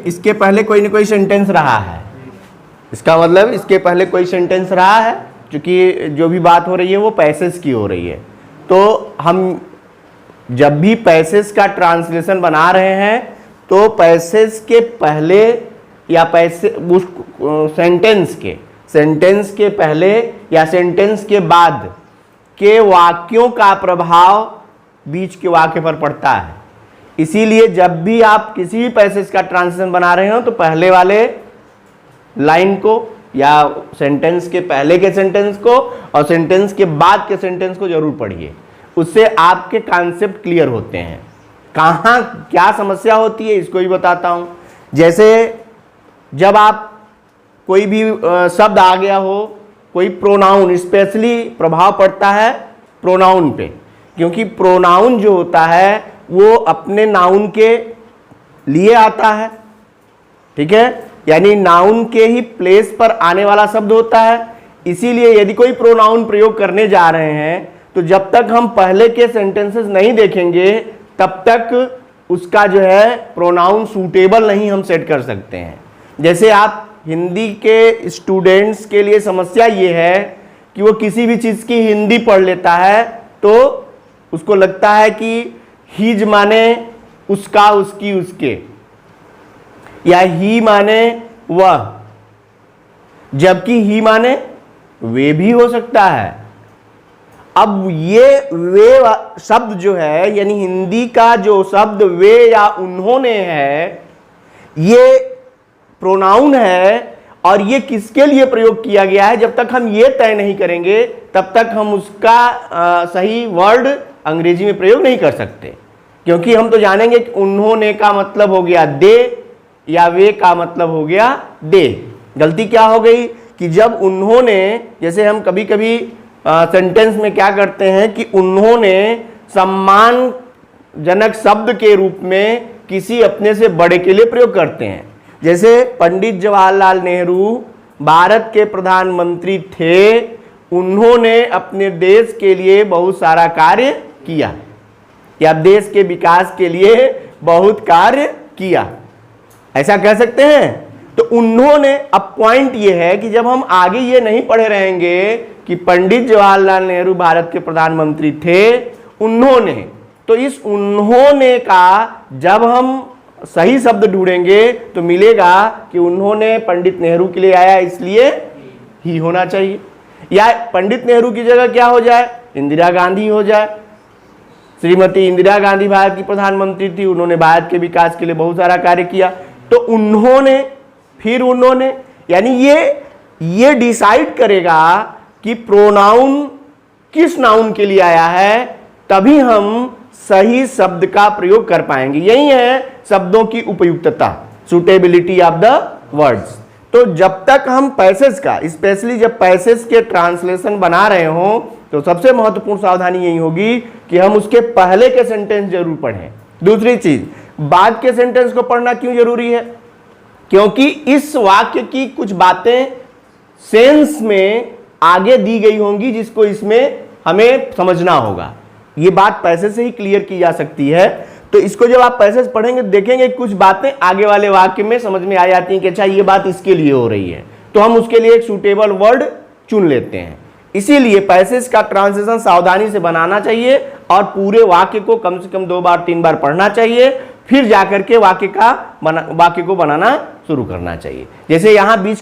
इसके पहले कोई ना कोई सेंटेंस रहा है, इसका मतलब इसके पहले कोई सेंटेंस रहा है, क्योंकि जो भी बात हो रही है वो पैसेज की हो रही है। तो हम जब भी पैसेज का ट्रांसलेशन बना रहे हैं तो पैसेज के पहले या पैसे उस सेंटेंस के पहले या सेंटेंस के बाद के वाक्यों का प्रभाव बीच के वाक्य पर पड़ता है। इसीलिए जब भी आप किसी भी पैसेज का ट्रांसलेशन बना रहे हो तो पहले वाले लाइन को या सेंटेंस के पहले के सेंटेंस को और सेंटेंस के बाद के सेंटेंस को जरूर पढ़िए, उससे आपके कॉन्सेप्ट क्लियर होते हैं। कहाँ क्या समस्या होती है इसको भी बताता हूँ। जैसे जब आप कोई भी शब्द आ गया हो, कोई प्रोनाउन, स्पेशली प्रभाव पड़ता है प्रोनाउन पे, क्योंकि प्रोनाउन जो होता है वो अपने नाउन के लिए आता है, ठीक है, यानी नाउन के ही प्लेस पर आने वाला शब्द होता है। इसीलिए यदि कोई प्रोनाउन प्रयोग करने जा रहे हैं तो जब तक हम पहले के सेंटेंसेस नहीं देखेंगे तब तक उसका जो है प्रोनाउन सूटेबल नहीं हम सेट कर सकते हैं। जैसे आप हिंदी के स्टूडेंट्स के लिए समस्या ये है कि वो किसी भी चीज़ की हिंदी पढ़ लेता है तो उसको लगता है कि हिज माने उसका, उसकी, उसके, या ही माने वह, जबकि ही माने वे भी हो सकता है। अब ये वे शब्द जो है, यानी हिंदी का जो शब्द वे या उन्होंने है, ये प्रोनाउन है और ये किसके लिए प्रयोग किया गया है, जब तक हम ये तय नहीं करेंगे तब तक हम उसका सही वर्ड अंग्रेजी में प्रयोग नहीं कर सकते। क्योंकि हम तो जानेंगे कि उन्होंने का मतलब हो गया दे या वे का मतलब हो गया दे। गलती क्या हो गई कि जब उन्होंने, जैसे हम कभी कभी सेंटेंस में क्या करते हैं कि उन्होंने सम्मानजनक शब्द के रूप में किसी अपने से बड़े के लिए प्रयोग करते हैं। जैसे पंडित जवाहरलाल नेहरू भारत के प्रधानमंत्री थे, उन्होंने अपने देश के लिए बहुत सारा कार्य किया या देश के विकास के लिए बहुत कार्य किया, ऐसा कह सकते हैं। तो उन्होंने, अब पॉइंट ये है कि जब हम आगे ये नहीं पढ़े रहेंगे कि पंडित जवाहरलाल नेहरू भारत के प्रधानमंत्री थे, उन्होंने, तो इस उन्होंने का जब हम सही शब्द ढूंढेंगे तो मिलेगा कि उन्होंने पंडित नेहरू के लिए आया इसलिए ही होना चाहिए, या पंडित नेहरू की जगह क्या हो जाए, इंदिरा गांधी हो जाए। श्रीमती इंदिरा गांधी भारत की प्रधानमंत्री थी, उन्होंने भारत के विकास के लिए बहुत सारा कार्य किया। तो उन्होंने, फिर उन्होंने, यानी ये डिसाइड करेगा कि प्रोनाउन किस नाउन के लिए आया है, तभी हम सही शब्द का प्रयोग कर पाएंगे। यही है शब्दों की उपयुक्तता, सुटेबिलिटी ऑफ द वर्ड्स। तो जब तक हम पैसेज का, स्पेशली जब पैसेज के ट्रांसलेशन बना रहे हो, तो सबसे महत्वपूर्ण सावधानी यही होगी कि हम उसके पहले के सेंटेंस जरूर पढ़ें। दूसरी चीज, बाद के सेंटेंस को पढ़ना क्यों जरूरी है, क्योंकि इस वाक्य की कुछ बातें सेंस में आगे दी गई होंगी जिसको इसमें हमें समझना होगा। ये बात पैसेज से ही क्लियर की जा सकती है। तो इसको जब आप पैसेज पढ़ेंगे देखेंगे कुछ बातें आगे वाले वाक्य में समझ में आ जाती हैं कि अच्छा ये बात इसके लिए हो रही है, तो हम उसके लिए एक सूटेबल वर्ड चुन लेते हैं। इसीलिए पैसेज का ट्रांसलेशन सावधानी से बनाना चाहिए और पूरे वाक्य को कम से कम 2 बार 3 बार पढ़ना चाहिए, फिर जाकर के वाक्य को बनाना शुरू करना चाहिए। जैसे यहाँ बीच